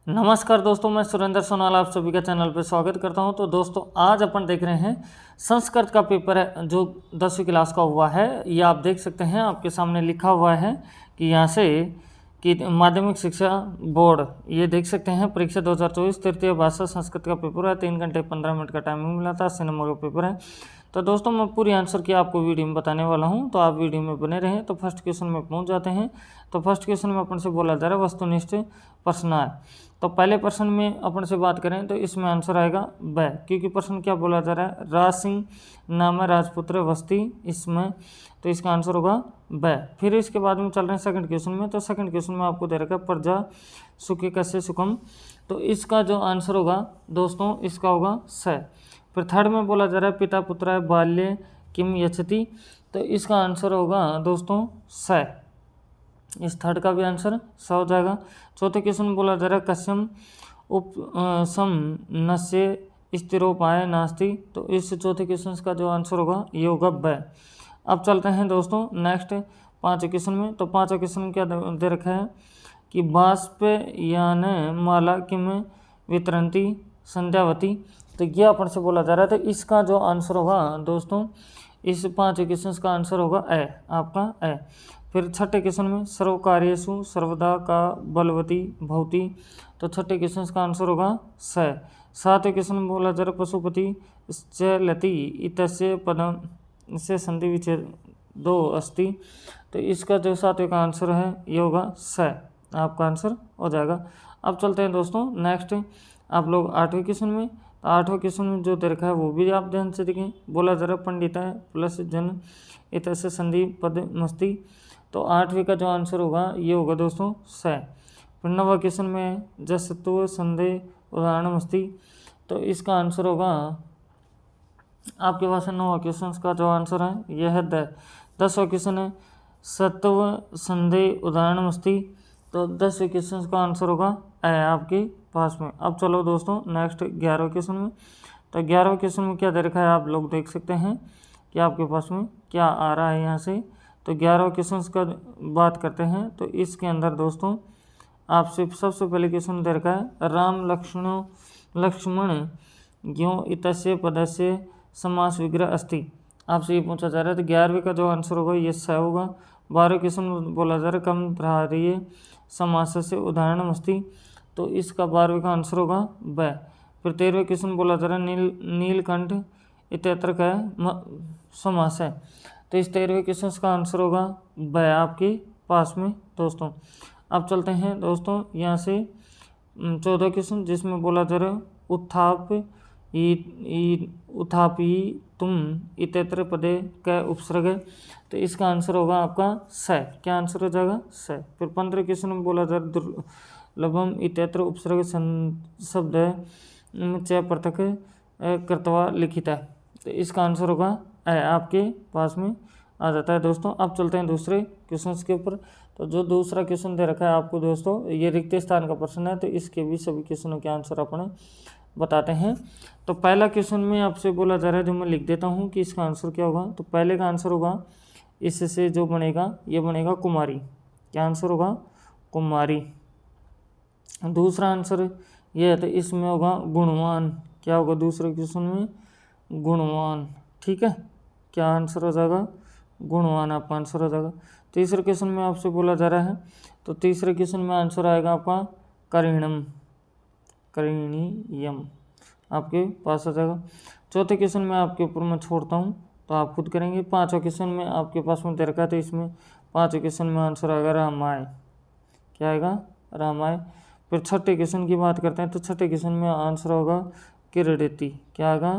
नमस्कार दोस्तों, मैं सुरेंद्र सोनाल आप सभी का चैनल पर स्वागत करता हूं। तो दोस्तों आज अपन देख रहे हैं संस्कृत का पेपर है जो 10वीं क्लास का हुआ है। ये आप देख सकते हैं, आपके सामने लिखा हुआ है कि यहाँ से कि माध्यमिक शिक्षा बोर्ड, ये देख सकते हैं परीक्षा 2024 तृतीय भाषा संस्कृत का पेपर है। 3 घंटे 15 मिनट का टाइमिंग मिला था, 80 नंबर का पेपर है। तो दोस्तों मैं पूरी आंसर की आपको वीडियो में बताने वाला हूं, तो आप वीडियो में बने रहें। तो फर्स्ट क्वेश्चन में पहुंच जाते हैं। तो फर्स्ट क्वेश्चन में अपन से बोला जा रहा है वस्तुनिष्ठ प्रश्न है। तो पहले प्रश्न में अपन से बात करें तो इसमें आंसर आएगा ब, क्योंकि प्रश्न क्या बोला जा रहा है, राज सिंह नाम है राजपुत्र बस्ती, इसमें तो इसका आंसर होगा ब। फिर इसके बाद में चल रहे हैं सेकंड क्वेश्चन में। तो सेकंड क्वेश्चन में आपको दे रखा है प्रजा सुखी कस्य सुखम, तो इसका जो आंसर होगा दोस्तों इसका होगा स। फिर थर्ड में बोला जा रहा है पिता पुत्राय बाल्ये किम यच्छति, तो इसका आंसर होगा दोस्तों स। इस थर्ड का भी आंसर स हो जाएगा। चौथे क्वेश्चन में बोला जा रहा है कस्यम उप सम नस्य स्थिरोपाय नास्ति, तो इस चौथे क्वेश्चन का जो आंसर होगा ये होगा ब। अब चलते हैं दोस्तों नेक्स्ट पाँचवें क्वेश्चन में। तो पाँचवें क्वेश्चन में क्या दे रखा है कि बाष्पयान माला किम वितरंती संध्यावती, तो ये अपन से बोला जा रहा है। तो इसका जो आंसर होगा दोस्तों इस पाँचवें क्वेश्चन का आंसर होगा ए, आपका ए। फिर छठे क्वेश्चन में सर्वकार्येषु सर्वदा का बलवती भवती, तो छठे क्वेश्चन का आंसर होगा स। सातवें क्वेश्चन में बोला जा रहा पशुपति चलति इतस्य पदम से संधि विच्छेदो अस्ति, तो इसका जो सातवें का आंसर है ये होगा स, आपका आंसर हो जाएगा। अब चलते हैं दोस्तों नेक्स्ट आप लोग आठवें क्वेश्चन में। तो आठवें क्वेश्चन में जो दे रखा है वो भी आप ध्यान से देखें। बोला जा रहा पंडिता है प्लस जन इतस्य संधि पद मस्ती, तो आठवीं का जो आंसर होगा ये होगा दोस्तों स। फिर नवा क्वेश्चन में जसत्व संदेह उदाहरण मस्ती, तो इसका आंसर होगा आपके पास है नवा क्वेश्चन का जो आंसर है यह है द। 10वां क्वेश्चन है सत्व संदेह उदाहरण मस्ती, तो 10वें क्वेश्चन का आंसर होगा ए आपके पास में। अब चलो दोस्तों नेक्स्ट 11वें क्वेश्चन में। तो 11वें क्वेश्चन में क्या दे रखा है आप लोग देख सकते हैं कि आपके पास में क्या आ रहा है यहाँ से। तो 11वें क्वेश्चन का बात करते हैं। तो इसके अंदर दोस्तों आपसे सबसे पहले क्वेश्चन दे रखा है राम लक्ष्मण ज्ञो इतस्य पदस्य समास विग्रह अस्ति, आपसे ये पूछा जा रहा है। तो 11वें का जो आंसर होगा ये स होगा। 12वें क्वेश्चन में बोला जा रहा है कम धारिये समास से उदाहरण मस्ती, तो इसका 12वें का आंसर होगा ब। फिर 13वें क्वेश्चन बोला जा रहा है नीलकंठ इत्यत्र का समास है, तो इस 13वें क्वेश्चन का आंसर होगा ब आपके पास में दोस्तों। अब चलते हैं दोस्तों यहाँ से 14 क्वेश्चन जिसमें बोला जा रहा है उत्थापी तुम इत्यत्र पदे क उपसर्ग, तो इसका आंसर होगा आपका स। क्या आंसर हो जाएगा स। फिर 15 क्वेश्चन में बोला जा रहा है दुर्लभम इत्यत्र उपसर्ग शब्द च पृथक कृत्वा लिखित है, तो इसका आंसर होगा ए, आपके पास में आ जाता है दोस्तों। अब चलते हैं दूसरे क्वेश्चन के ऊपर। तो जो दूसरा क्वेश्चन दे रखा है आपको दोस्तों ये रिक्त स्थान का प्रश्न है, तो इसके भी सभी क्वेश्चनों के आंसर अपने बताते हैं। तो पहला क्वेश्चन में आपसे बोला जा रहा है, जो मैं लिख देता हूँ कि इसका आंसर क्या होगा। तो पहले का आंसर होगा इससे जो बनेगा ये बनेगा कुमारी, क्या आंसर होगा कुमारी। दूसरा आंसर ये है, तो इसमें होगा गुणवान, क्या होगा दूसरे क्वेश्चन में गुणवान, ठीक है, क्या आंसर हो जाएगा गुणवान, आपका आंसर हो जाएगा। तीसरे क्वेश्चन में आपसे बोला जा रहा है, तो तीसरे क्वेश्चन में आंसर आएगा आपका करीणम, करीणीयम, आपके पास आ जाएगा। चौथे क्वेश्चन में आपके ऊपर मैं छोड़ता हूँ, तो आप खुद करेंगे। पाँचवें क्वेश्चन में आपके पास में दे रखा है, तो इसमें पाँचवें क्वेश्चन में आंसर आएगा रामाय, क्या आएगा रामाय। फिर छठे क्वेश्चन की बात करते हैं। तो छठे क्वेश्चन में आंसर होगा किरडेती, क्या आएगा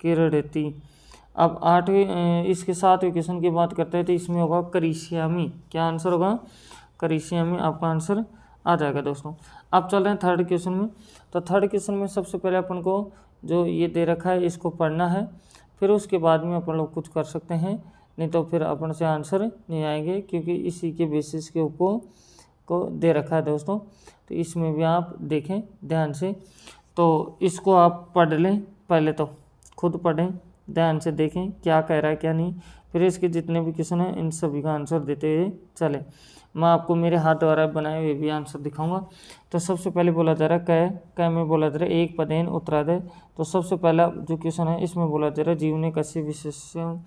किरडेती। अब आठवें इसके सातवें क्वेश्चन की बात करते हैं, तो इसमें होगा करिष्यामी, क्या आंसर होगा करिष्यामी, आपका आंसर आ जाएगा दोस्तों। अब चल रहे हैं थर्ड क्वेश्चन में। तो थर्ड क्वेश्चन में सबसे पहले अपन को जो ये दे रखा है इसको पढ़ना है, फिर उसके बाद में अपन लोग कुछ कर सकते हैं, नहीं तो फिर अपन से आंसर नहीं आएंगे, क्योंकि इसी के बेसिस के ऊपर को दे रखा है दोस्तों। तो इसमें भी आप देखें ध्यान से, तो इसको आप पढ़ लें, पहले तो खुद पढ़ें ध्यान से देखें क्या कह रहा है क्या नहीं। फिर इसके जितने भी क्वेश्चन हैं इन सभी का आंसर देते हुए चले। मैं आपको मेरे हाथ द्वारा बनाए हुए भी आंसर दिखाऊंगा। तो सबसे पहले बोला जा रहा है कै में बोला जा रहा है एक पदेन उत्तरादय। तो सबसे पहला जो क्वेश्चन है इसमें बोला जा रहा है जीवने कस्य विशेषण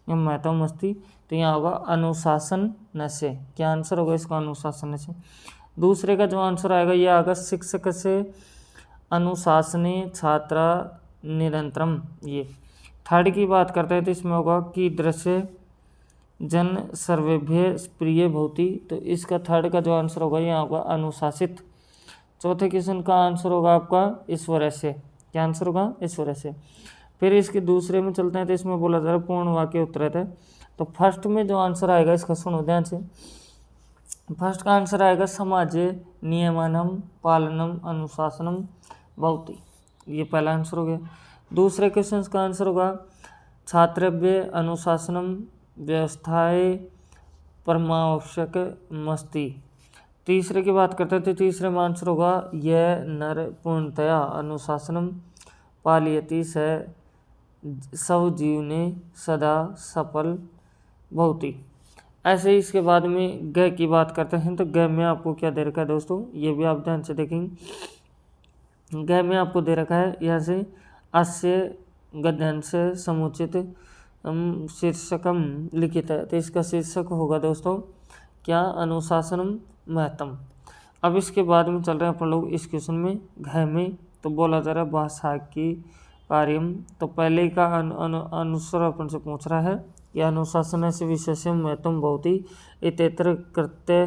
महत्वम अस्ति। तो यहाँ होगा अनुशासन न से। क्या आंसर होगा इसका? अनुशासन से। दूसरे का जो आंसर आएगा ये आएगा शिक्षक से अनुशासने छात्रा निरंतरम। ये थर्ड की बात करते हैं तो इसमें होगा कि दृश्य जन सर्वेभ्य प्रिय भवति। तो इसका थर्ड का जो आंसर होगा यहाँ होगा अनुशासित। चौथे क्वेश्चन का आंसर होगा आपका ईश्वर से। क्या आंसर होगा? ईश्वर से। फिर इसके दूसरे में चलते हैं तो इसमें बोला जा रहा है पूर्ण वाक्य उत्तरत है। तो फर्स्ट में जो आंसर आएगा इसका सुनो ध्यान से। फर्स्ट का आंसर आएगा समाजे नियमनम पालनम अनुशासनम भवति। ये पहला आंसर हो गया। दूसरे क्वेश्चन का आंसर होगा छात्रव्य अनुशासनम व्यवस्थाएं परमावश्यक मस्ती। तीसरे की बात करते थे तीसरे में आंसर होगा यह नर पूर्णतया अनुशासनम पालयति स सब जीवने सदा सफल भवति। ऐसे ही इसके बाद में ग की बात करते हैं तो ग में आपको क्या दे रखा है दोस्तों, ये भी आप ध्यान से देखेंगे। ग में आपको दे रखा है यहाँ से अस्य गद्यांश समुचित शीर्षकम लिखित है। तो इसका शीर्षक होगा दोस्तों क्या? अनुशासनम महत्तम। अब इसके बाद में चल रहे हैं अपन लोग इस क्वेश्चन में घ में। तो बोला जा रहा है भाषा की कार्यम। तो पहले का अनुसार अपन से पूछ रहा है कि अनुशासन से विशेषम महत्तम भवति इत्यत्र कृत्य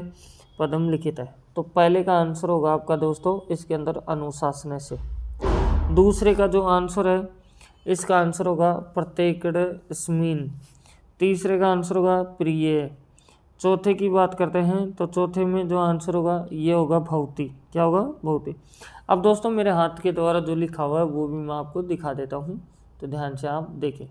पदम लिखित है। तो पहले का आंसर होगा आपका दोस्तों इसके अंदर अनुशासन से। दूसरे का जो आंसर है इसका आंसर होगा प्रत्येकस्मिन्। तीसरे का आंसर होगा प्रिय। चौथे की बात करते हैं तो चौथे में जो आंसर होगा ये होगा भवति। क्या होगा? भवति। अब दोस्तों मेरे हाथ के द्वारा जो लिखा हुआ है वो भी मैं आपको दिखा देता हूँ, तो ध्यान से आप देखें।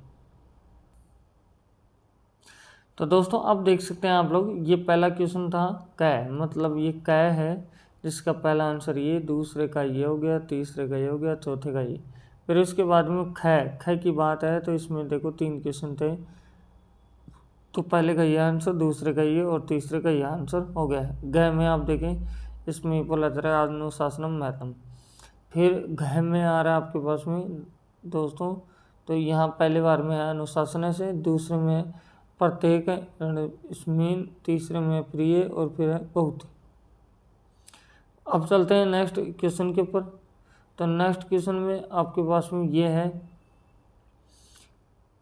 तो दोस्तों अब देख सकते हैं आप लोग ये पहला क्वेश्चन था कै, मतलब ये कै है जिसका पहला आंसर ये, दूसरे का ये हो गया, तीसरे का ये हो गया, चौथे का ये। फिर उसके बाद में खै की बात है तो इसमें देखो 3 क्वेश्चन थे। तो पहले का ये आंसर, दूसरे का ये और तीसरे का ये आंसर हो गया है। घ में आप देखें इसमें बोला जा रहा है अनुशासनम महत्तम। फिर घ में आ रहा है आपके पास में दोस्तों तो यहाँ पहले बार में है अनुशासन से, दूसरे में प्रत्येक इसमें, तीसरे में प्रिय और फिर है बहुत। अब चलते हैं नेक्स्ट क्वेश्चन के ऊपर। तो नेक्स्ट क्वेश्चन में आपके पास में ये है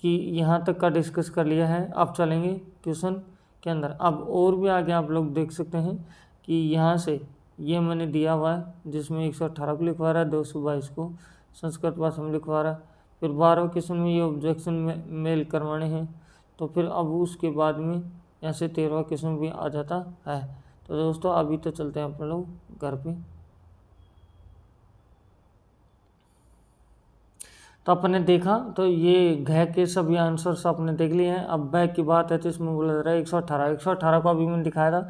कि यहाँ तक का डिस्कस कर लिया है। अब चलेंगे क्वेश्चन के अंदर। अब और भी आगे आप लोग देख सकते हैं कि यहाँ से ये मैंने दिया हुआ है जिसमें 118 को लिखवा रहा है, 222 को संस्कृत भाषा में लिखवा रहा है। फिर 12 क्वेश्चन में ये ऑब्जेक्शन में मेल करवाने हैं। तो फिर अब उसके बाद में यहाँ से 13वां क्वेश्चन भी आ जाता है। तो दोस्तों अभी तो चलते हैं अपन लोग घर पे। तो अपने देखा तो ये घ के सभी आंसर्स आपने देख लिए हैं। अब बै की बात है तो इसमें बोला जा रहा है 118 को अभी मैंने दिखाया था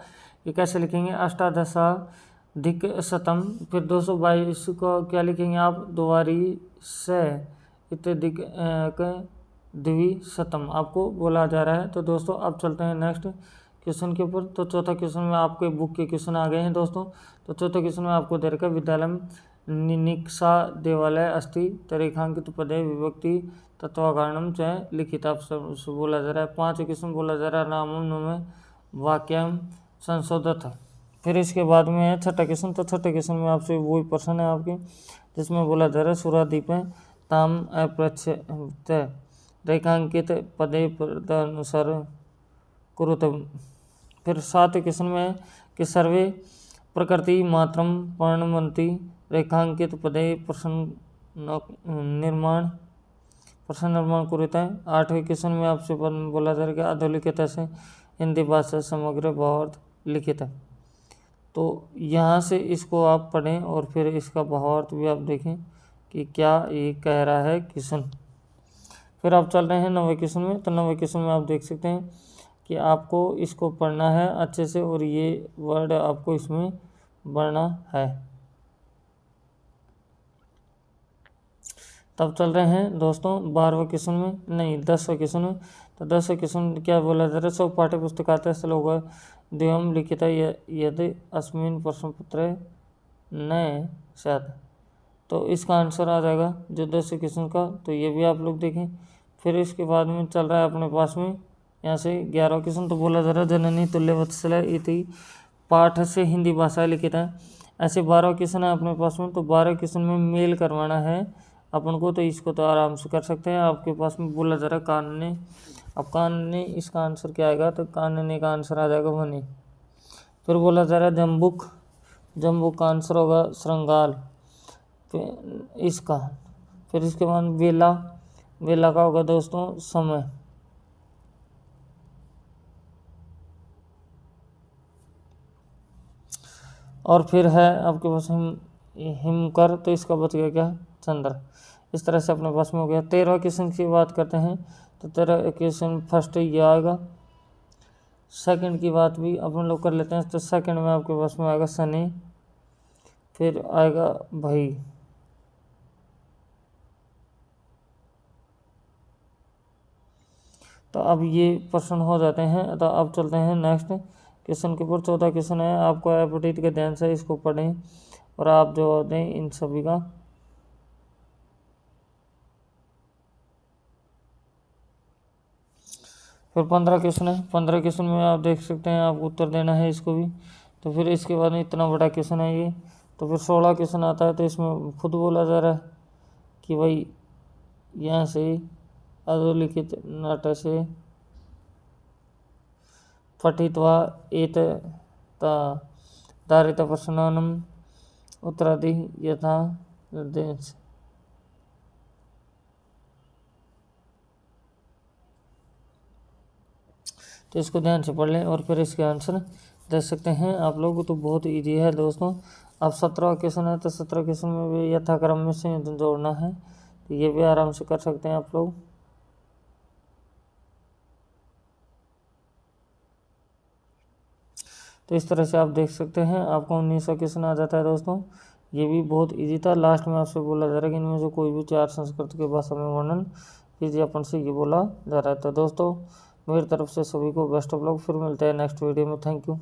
कि कैसे लिखेंगे, अष्टादशाधिक शतम। फिर 222 को क्या लिखेंगे आप, द्वारी से इत्यादि द्विशतम आपको बोला जा रहा है। तो दोस्तों अब चलते हैं नेक्स्ट क्वेश्चन के ऊपर। तो चौथा क्वेश्चन में आपके बुक के क्वेश्चन आ गए हैं दोस्तों। तो चौथे क्वेश्चन में आपको दे रखा है विद्यालय निनिक्षा देवालय अस्ति रेखांकित पदे विभक्ति तत्वाकारणम च लिखित। आप सब बोला जा रहा है। 5 क्वेश्चन बोला जा रहा है रामम नमे वाक्यम संशोधित। फिर इसके बाद में है छठा क्वेश्चन। तो छठे क्वेश्चन में आपसे वही प्रश्न है आपके जिसमें बोला जा रहा है सुरादीप ताम अप्रच्छ रेखांकित पदे अनुसार कुरुत। फिर 7 क्वेश्चन में है कि सर्वे प्रकृति मात्रम पर्णमंती रेखांकित पदे प्रश्न निर्माण कुरुत है। 8वें क्वेश्चन में आपसे बोला जा रहा है कि अधोलिखित से हिंदी भाषा समग्र भावार्थ लिखित है। तो यहाँ से इसको आप पढ़ें और फिर इसका भावार्थ भी आप देखें कि क्या ये कह रहा है क्वेश्चन। फिर आप चल रहे हैं 9वें क्वेश्चन में। तो 9वें क्वेश्चन में आप देख सकते हैं कि आपको इसको पढ़ना है अच्छे से और ये वर्ड आपको इसमें बढ़ना है। तब चल रहे हैं दोस्तों 12वें क्वेश्चन में, नहीं 10वें क्वेश्चन में। तो 10वें क्वेश्चन क्या बोला जा रहा है, सो पाठ्यपुस्तकातः श्लोक द्वयं लिखिता यदि अस्मिन् प्रश्नपत्रे न स्यात्। तो इसका आंसर आ जाएगा जो 10वें क्वेश्चन का, तो ये भी आप लोग देखें। फिर इसके बाद में चल रहा है अपने पास में यहाँ से 11वां क्वेश्चन। तो बोला जा रहा है जननी तुल्य वत्सला इति पाठ से हिंदी भाषा लिखित है। ऐसे 12 क्वेश्चन है अपने पास में, तो 12 क्वेश्चन में मेल करवाना है अपन को, तो इसको तो आराम से कर सकते हैं। आपके पास में बोला जा रहा है कानने, अब कानने इसका आंसर क्या आएगा, तो कानने का आंसर आ जाएगा वनी। फिर बोला जा रहा है जम्बुक, जम्बुक का आंसर होगा श्रृंगाल इसका। फिर इसके बाद बेला, बेला का होगा दोस्तों समय। और फिर है आपके पास हिमकर, तो इसका बच गया क्या, चंद्र। इस तरह से अपने पास में हो गया। 13वें क्वेश्चन की बात करते हैं, तो 13 क्वेश्चन फर्स्ट ये आएगा। सेकंड की बात भी अपन लोग कर लेते हैं, तो सेकंड में आपके पास में आएगा शनि, फिर आएगा भाई, तो अब ये प्रश्न हो जाते हैं। तो अब चलते हैं नेक्स्ट क्वेश्चन के ऊपर। 14 क्वेश्चन है, आपको एप्टीट्यूड के ध्यान से इसको पढ़ें और आप जो दें इन सभी का। फिर 15 क्वेश्चन है, 15 क्वेश्चन में आप देख सकते हैं, आपको उत्तर देना है इसको भी। तो फिर इसके बाद में इतना बड़ा क्वेश्चन है ये। तो फिर 16 क्वेश्चन आता है, तो इसमें खुद बोला जा रहा है कि भाई यहाँ से अधोलिखित नाट्य से पठित्वा एतदारित प्रश्नानाम् उत्तरादि यथा निर्देश। तो इसको ध्यान से पढ़ लें और फिर इसके आंसर दे सकते हैं आप लोग। तो बहुत इजी है दोस्तों। अब 17 क्वेश्चन है, तो 17 क्वेश्चन में भी यथाक्रम में संयोजन जोड़ना है, तो ये भी आराम से कर सकते हैं आप लोग। तो इस तरह से आप देख सकते हैं, आपको 19वां क्वेश्चन आ जाता है दोस्तों। ये भी बहुत इजी था। लास्ट में आपसे बोला जा रहा है कि इनमें से कोई भी 4 संस्कृत की भाषा में वर्णन कीजिए, अपन से ये बोला जा रहा है। तो दोस्तों मेरी तरफ से सभी को बेस्ट ऑफ लक। फिर मिलते हैं नेक्स्ट वीडियो में। Thank you.